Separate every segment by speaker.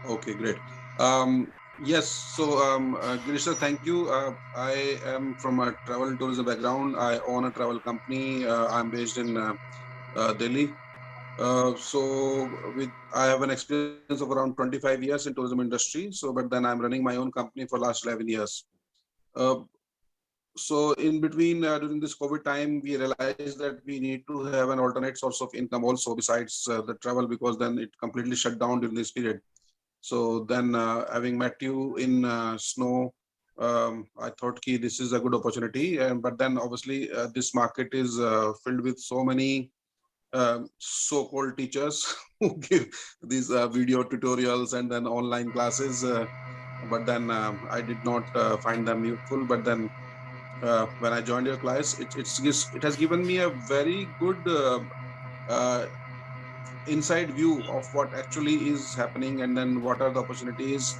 Speaker 1: Okay, great. Yes, so Girish sir, thank you. I am from a travel and tourism background. I own a travel company. I'm based in Delhi. So I have an experience of around 25 years in tourism industry. So, but then I'm running my own company for last 11 years. Uh, so in between during this COVID time, we realized that we need to have an alternate source of income also besides the travel, because then it completely shut down during this period. So then, having met you in Snow, I thought ki this is a good opportunity. But then obviously this market is filled with so many so-called teachers who give these video tutorials and then online classes. But then I did not find them useful. But then when I joined your class, it has given me a very good uh, inside view of what actually is happening, and then what are the opportunities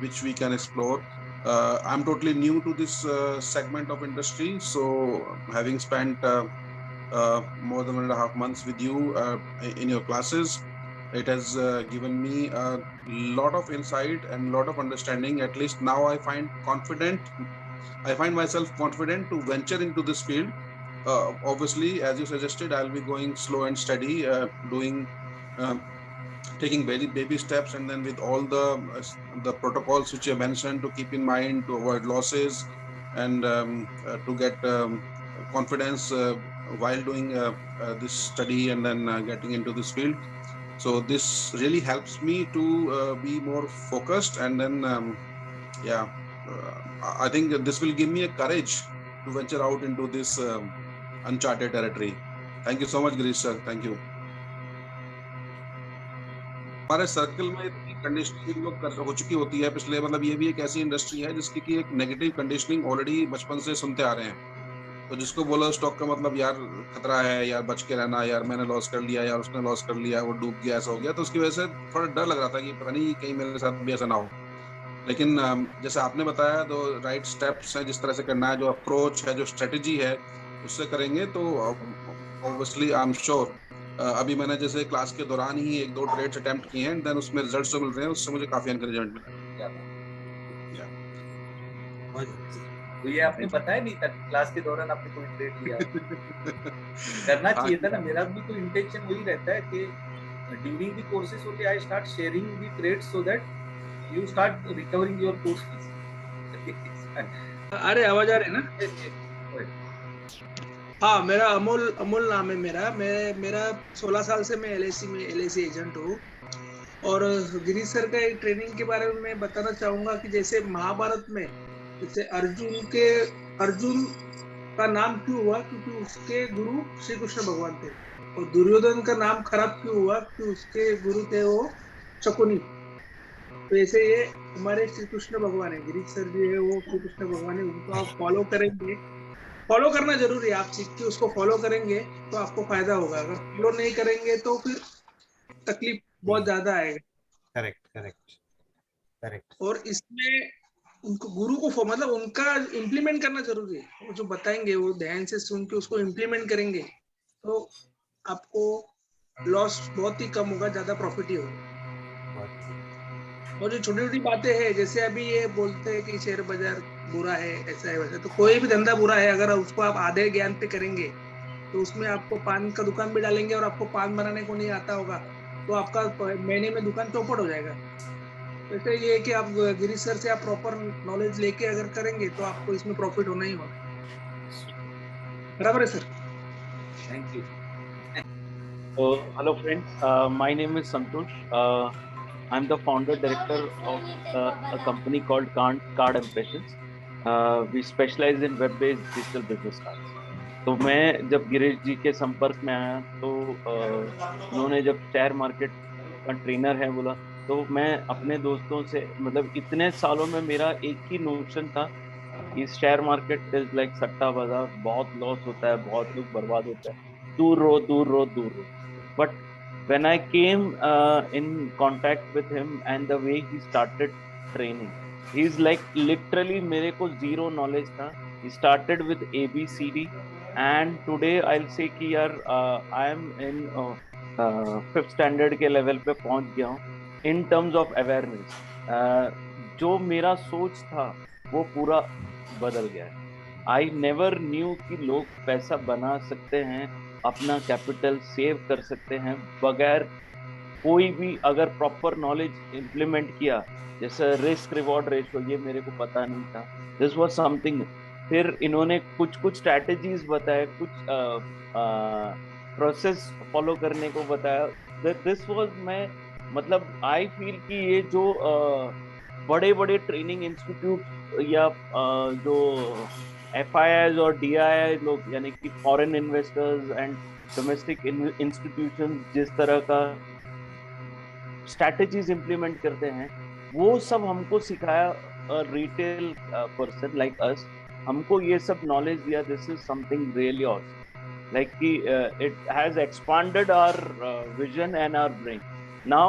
Speaker 1: which we can explore. I'm totally new to this segment of industry, so having spent more than 1.5 months with you in your classes, it has given me a lot of insight and a lot of understanding. At least now I find myself confident to venture into this field. Obviously, as you suggested, I'll be going slow and steady, doing um, taking baby steps, and then with all the protocols which you mentioned to keep in mind to avoid losses, and to get confidence while doing this study, and then getting into this field. So this really helps me to be more focused, and then yeah, I think this will give me a courage to venture out into this uncharted territory. Thank you so much, Girish sir. Thank you. हमारे circle में इतनी conditioning इन लोग हो चुकी होती है पिछले, मतलब ये भी एक ऐसी इंडस्ट्री है जिसकी की एक नेगेटिव कंडीशनिंग ऑलरेडी बचपन से सुनते आ रहे हैं। तो जिसको बोलो स्टॉक का मतलब यार खतरा है, यार बच के रहना, यार मैंने लॉस कर लिया, यार उसने लॉस कर लिया, वो डूब गया, ऐसा हो गया, तो उसकी वजह से थोड़ा डर लग रहा था कि पता नहीं कहीं मेरे साथ भी ऐसा ना हो। लेकिन जैसे आपने बताया, तो राइट स्टेप्स हैं जिस तरह से करना है, जो अप्रोच है, जो स्ट्रेटेजी है, उससे करेंगे तो ऑब्वियसली आई एम श्योर। अभी मैंने जैसे क्लास के दौरान ही एक दो ट्रेड्स अटेम्प्ट किए हैं, देन उसमें रिजल्ट्स जो मिल रहे हैं उससे मुझे काफी एनकरेजमेंट मिला है। या
Speaker 2: तो ये आपने बताया नहीं था क्लास के दौरान आपने कोई ट्रेड लिया। करना चाहिए था ना। मेरा भी तो इंटेंशन वही रहता है कि during the courses only I start sharing the trades so that you start recovering your course fees.
Speaker 3: अरे आवाज आ रही है ना? हाँ, मेरा अमोल नाम है मेरा 16 साल से मैं एलआईसी एजेंट हूँ। और गिरीश सर का एक ट्रेनिंग के बारे में मैं बताना चाहूंगा कि जैसे महाभारत में जैसे अर्जुन का नाम क्यों हुआ, क्योंकि उसके गुरु श्री कृष्ण भगवान थे। और दुर्योधन का नाम खराब क्यों हुआ, कि उसके गुरु थे वो शकुनी। तो ऐसे ये हमारे श्री कृष्ण भगवान है, गिरीश सर जी है वो श्री कृष्ण भगवान है, उनको आप फॉलो करेंगे। फॉलो करना जरूरी है, आप सीख के उसको फॉलो करेंगे तो आपको फायदा होगा। अगर फॉलो नहीं करेंगे तो फिर तकलीफ बहुत ज्यादा आएगा।
Speaker 2: करेक्ट।
Speaker 3: और इसमें उनको गुरु को मतलब उनका इम्प्लीमेंट करना जरूरी है। वो जो बताएंगे वो ध्यान से सुन के उसको इम्प्लीमेंट करेंगे तो आपको लॉस बहुत ही कम होगा, ज्यादा प्रॉफिट ही होगा। और जो छोटी छोटी बातें हैं, जैसे अभी ये बोलते हैं कि शेयर बाजार बुरा है, ऐसा है वैसा, तो कोई भी धंधा बुरा है अगर उसको आप आधे ज्ञान पे करेंगे तो उसमें आपको पान का दुकान भी डालेंगे और आपको पान बनाने को नहीं आता होगा तो आपका महीने में दुकान चौपट हो जाएगा। वैसे ये है कि आप गिरीश सर से आप प्रॉपर नॉलेज लेके अगर करेंगे तो आपको इसमें प्रॉफिट होना ही होना। बराबर है sir?
Speaker 2: Thank you.
Speaker 4: Hello friends, my name is Santosh. I'm the founder director of a company called Card Impressions. We specialize in web-based digital business cards. तो मैं जब गिरीश जी के संपर्क में आया तो उन्होंने जब शेयर मार्केट का ट्रेनर है बोला, तो मैं अपने दोस्तों से, मतलब इतने सालों में मेरा एक ही नोशन था कि शेयर मार्केट इज लाइक सट्टा बाजार, बहुत लॉस होता है, बहुत लोग बर्बाद होता है, दूर रहो दूर रहो दूर रहो। But when I came in contact with him and the way he started training, he's like literally मेरे को zero knowledge था। He started with ABCD and today I'll say कि यार I am in 5th standard के level पे पहुंच गया हूँ इन टर्म्स ऑफ अवेयरनेस। जो मेरा सोच था वो पूरा बदल गया है। आई नेवर न्यू कि लोग पैसा बना सकते हैं, अपना कैपिटल सेव कर सकते हैं बगैर कोई भी अगर प्रॉपर नॉलेज इम्प्लीमेंट किया। जैसे रिस्क रिवॉर्ड रेशो, ये मेरे को पता नहीं था, दिस वाज समथिंग। फिर इन्होंने कुछ कुछ स्ट्रैटेजीज बताए, कुछ प्रोसेस फॉलो करने को बताया। दिस वाज मैं मतलब आई फील कि ये जो बड़े बड़े ट्रेनिंग इंस्टीट्यूट या जो FIIs और DII लोग, यानी कि foreign investors and domestic institutions जिस तरह का स्ट्रैटेजीज इंप्लीमेंट करते हैं, वो सब हमको सिखाया। रिटेल पर्सन लाइक अस, हमको ये सब नॉलेज दिया। This is something really awesome, like it has expanded our vision and our brain. Now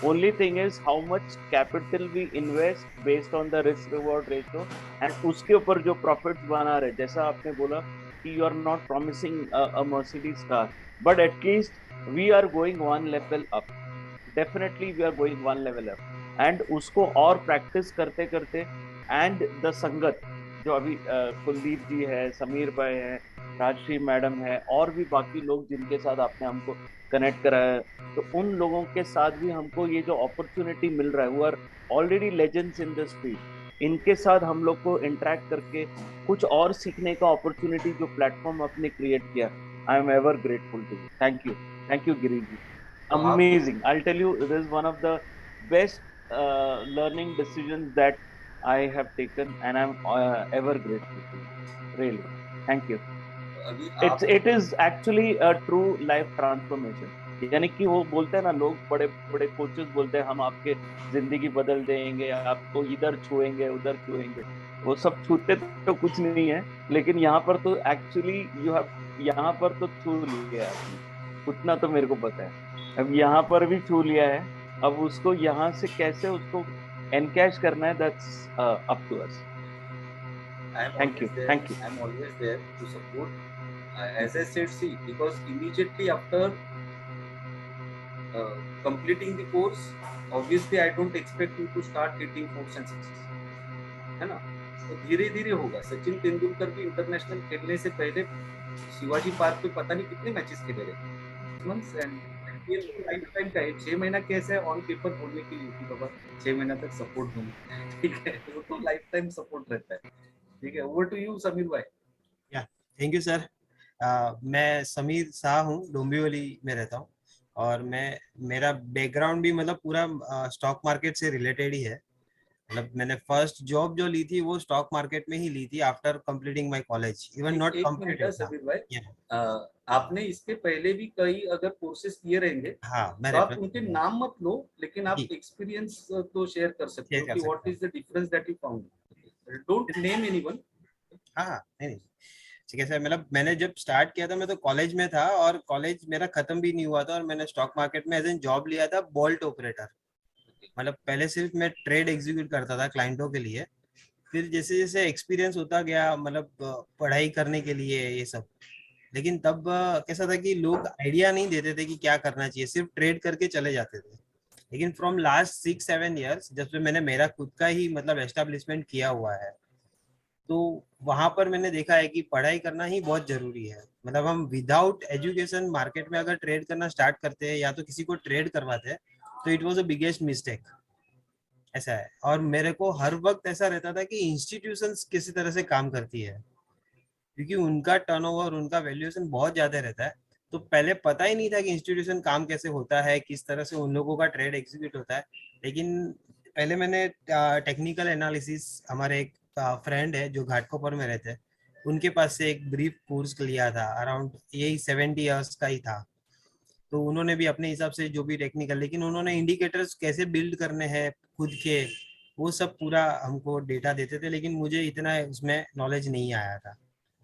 Speaker 4: only thing is how much capital we invest based on the risk reward ratio, and उसके ऊपर जो profits बना रहे। जैसा आपने बोला कि you are not promising a Mercedes car, but at least we are going one level up. Definitely we are going one level up, and उसको और practice करते करते, and the संगत जो अभी कुलदीप जी है, समीर भाई है, राजश्री मैडम है, और भी बाकी लोग जिनके साथ आपने हमको कनेक्ट कराया है, तो उन लोगों के साथ भी हमको ये जो अपॉर्चुनिटी मिल रहा है, वो are already legends in the field. इनके साथ हम लोग को इंटरेक्ट करके कुछ और सीखने का अपॉर्चुनिटी जो प्लेटफॉर्म आपने क्रिएट किया, I am ever grateful to you. Thank you Girish ji.
Speaker 2: तो आप
Speaker 4: Amazing. I'll tell you, this is one of the best learning decisions that I have taken, and I'm ever grateful to you. Really, thank you.
Speaker 2: अभी
Speaker 4: It is actually a true life transformation. यानी कि वो बोलते हैं ना, लोग बड़े बड़े कोचेस बोलते हैं हम आपके जिंदगी बदल देंगे, आपको इधर छुएंगे उधर छुएंगे। वो सब छूते तो कुछ नहीं है, लेकिन यहाँ पर तो एक्चुअली यहाँ पर तो छू लिया है आपने, उतना तो मेरे को पता है। अब यहाँ पर भी छू लिया है, अब उसको यहाँ से कैसे उसको एनकैश करना है, that's up to us. Thank you.
Speaker 2: I'm always there to support. As I said, see, because immediately after completing the course, obviously I don't expect you to start hitting 4s and 6s, है ना? तो धीरे धीरे होगा। सचिन तेंदुलकर भी international खेलने से पहले शिवाजी पार्क पे पता नहीं कितने मैचेस खेले रहे, मंथ्स, एंड ये लाइफ टाइम का है। 6 महीना कैसे है ऑन पेपर बोलने के लिए कि बाबा 6 महीना तक सपोर्ट दूंगा, ठीक है, वो तो लाइफ टाइम सपोर्ट रहता है। ठीक है, ओवर टू यू समीर भाई।
Speaker 5: या थैंक यू सर। मैं समीर शाह हूँ, डोंबिवली में रहता हूँ, और मेरा बैकग्राउंड भी मतलब पूरा स्टॉक मार्केट से रिलेटेड ही है। मतलब मैंने फर्स्ट जॉब जो ली थी वो स्टॉक मार्केट में ही ली थी after completing my college, even not completed.
Speaker 2: Sameer भाई, आपने इसके पहले भी कई अगर कोर्सेज किए रहेंगे,
Speaker 5: हाँ,
Speaker 2: तो आप उनके नाम मत लो, लेकिन आप एक्सपीरियंस तो शेयर कर सकते हो कि what is the difference that you found. Don't name anyone.
Speaker 5: हाँ, नहीं ठीक है सर। मतलब मैंने जब स्टार्ट किया था मैं तो कॉलेज में था, और कॉलेज मेरा खत्म भी नहीं हुआ था, और मैंने स्टॉक मार्केट में एज एन जॉब लिया था, बोल्ट ऑपरेटर। मतलब पहले सिर्फ मैं ट्रेड एग्जीक्यूट करता था क्लाइंटों के लिए, फिर जैसे जैसे एक्सपीरियंस होता गया, मतलब पढ़ाई करने के लिए ये सब। लेकिन तब कैसा था कि लोग आइडिया नहीं देते थे कि क्या करना चाहिए, सिर्फ ट्रेड करके चले जाते थे। लेकिन फ्रॉम लास्ट 6-7 ईयर्स जब से मैंने मेरा खुद का ही मतलब एस्टेब्लिशमेंट किया हुआ है, तो वहां पर मैंने देखा है कि पढ़ाई करना ही बहुत जरूरी है। मतलब हम विदाउट एजुकेशन मार्केट में अगर ट्रेड करना स्टार्ट करते हैं या तो किसी को ट्रेड करवाते हैं, तो it was a biggest mistake. ऐसा है। और मेरे को हर वक्त ऐसा रहता था कि इंस्टीट्यूशंस किसी तरह से काम करती है, क्योंकि उनका टर्नओवर, उनका वैल्यूएशन बहुत ज्यादा रहता है। तो पहले पता ही नहीं था कि इंस्टीट्यूशन काम कैसे होता है, किस तरह से उन लोगों का ट्रेड एग्जीक्यूट होता है। लेकिन पहले मैंने टेक्निकल एनालिसिस, हमारे एक फ्रेंड है जो घाटकोपर में रहते हैं, उनके पास से एक ब्रीफ कोर्स लिया था, अराउंड यही 70 इयर्स का ही था। तो उन्होंने भी अपने हिसाब से जो भी टेक्निकल, लेकिन उन्होंने इंडिकेटर्स कैसे बिल्ड करने हैं खुद के, वो सब पूरा हमको डेटा देते थे। लेकिन मुझे इतना उसमें नॉलेज नहीं आया था।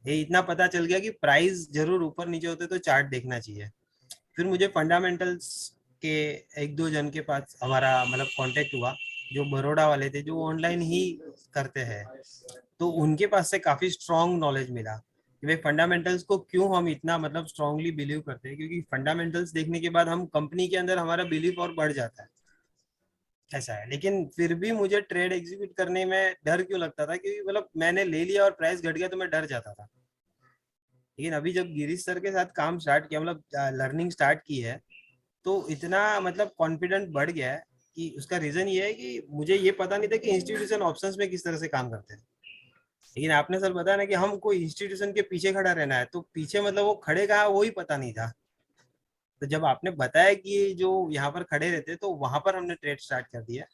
Speaker 5: ये इतना पता चल गया कि प्राइस जरूर ऊपर नीचे होते तो चार्ट देखना चाहिए। फिर मुझे फंडामेंटल्स के एक दो जन के पास हमारा मतलब कांटेक्ट हुआ, जो बड़ौदा वाले थे, जो ऑनलाइन ही करते हैं, तो उनके पास से काफी स्ट्रॉन्ग नॉलेज मिला। कि भाई फंडामेंटल्स को क्यों हम इतना मतलब स्ट्रांगली बिलीव करते हैं, क्योंकि फंडामेंटल्स देखने के बाद हम कंपनी के अंदर हमारा बिलीव और बढ़ जाता है, ऐसा है। लेकिन फिर भी मुझे ट्रेड एग्जीक्यूट करने में डर क्यों लगता था, क्योंकि मतलब मैंने ले लिया और प्राइस घट गया तो मैं डर जाता था। लेकिन अभी जब गिरीश सर के साथ काम स्टार्ट किया, मतलब लर्निंग स्टार्ट की है, तो इतना मतलब कॉन्फिडेंट बढ़ गया है कि उसका रीजन ये है कि मुझे ये पता नहीं था कि इंस्टीट्यूशन ऑप्शंस में किस तरह से काम करते हैं। लेकिन आपने सर बताया ना कि हम कोई इंस्टीट्यूशन के पीछे खड़ा रहना है, तो पीछे मतलब वो खड़े कहाँ वो ही पता नहीं था। तो जब आपने बताया कि जो यहाँ पर खड़े रहते तो वहां पर हमने ट्रेड स्टार्ट कर दिया।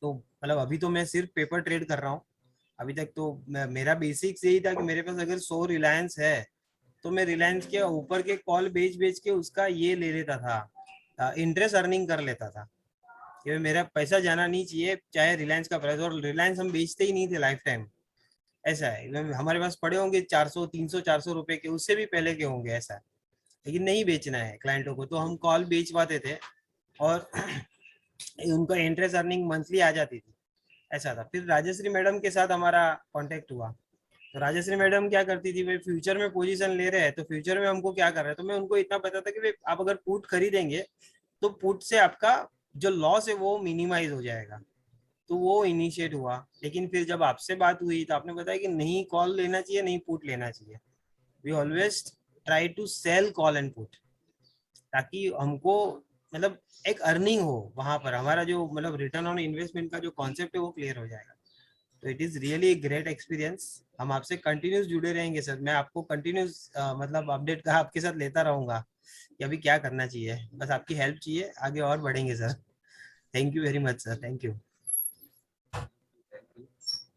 Speaker 5: तो मतलब अभी तो मैं सिर्फ पेपर ट्रेड कर रहा हूँ। अभी तक तो मेरा बेसिक्स यही था कि मेरे पास अगर 100 रिलायंस है तो मैं रिलायंस के ऊपर के कॉल बेच बेच के उसका ये ले लेता था, इंटरेस्ट अर्निंग कर लेता था कि मेरा पैसा जाना नहीं चाहिए चाहे रिलायंस का प्राइस, और रिलायंस हम बेचते ही नहीं थे लाइफ टाइम। ऐसा है, हमारे पास पड़े होंगे 400 300 400 रुपए के, उससे भी पहले के होंगे, ऐसा है। लेकिन नहीं बेचना है क्लाइंटों को, तो हम कॉल बेच पाते थे और उनका इंटरेस्ट अर्निंग मंथली आ जाती थी, ऐसा था। फिर राजश्री मैडम के साथ हमारा कांटेक्ट हुआ। तो राजश्री मैडम क्या करती थी, भाई फ्यूचर में पोजीशन ले रहे हैं तो फ्यूचर में हमको क्या कर रहे हैं, तो मैं उनको इतना पता था कि भाई आप अगर पुट खरीदेंगे तो पुट से आपका जो लॉस है वो मिनिमाइज हो जाएगा। तो वो इनिशिएट हुआ। लेकिन फिर जब आपसे बात हुई तो आपने बताया कि नहीं कॉल लेना चाहिए, नहीं पुट लेना चाहिए। We always try to sell call and put, ताकि हमको मतलब एक अर्निंग हो वहां पर, हमारा जो मतलब रिटर्न ऑन इन्वेस्टमेंट का जो कॉन्सेप्ट है वो क्लियर हो जाएगा। तो it is really great experience. हम आपसे कंटिन्यूस जुड़े रहेंगे सर, मैं आपको कंटिन्यूस मतलब अपडेट का आपके साथ लेता रहूंगा कि अभी क्या करना चाहिए। बस आपकी हेल्प चाहिए, आगे और बढ़ेंगे sir. Thank you very much sir, thank you.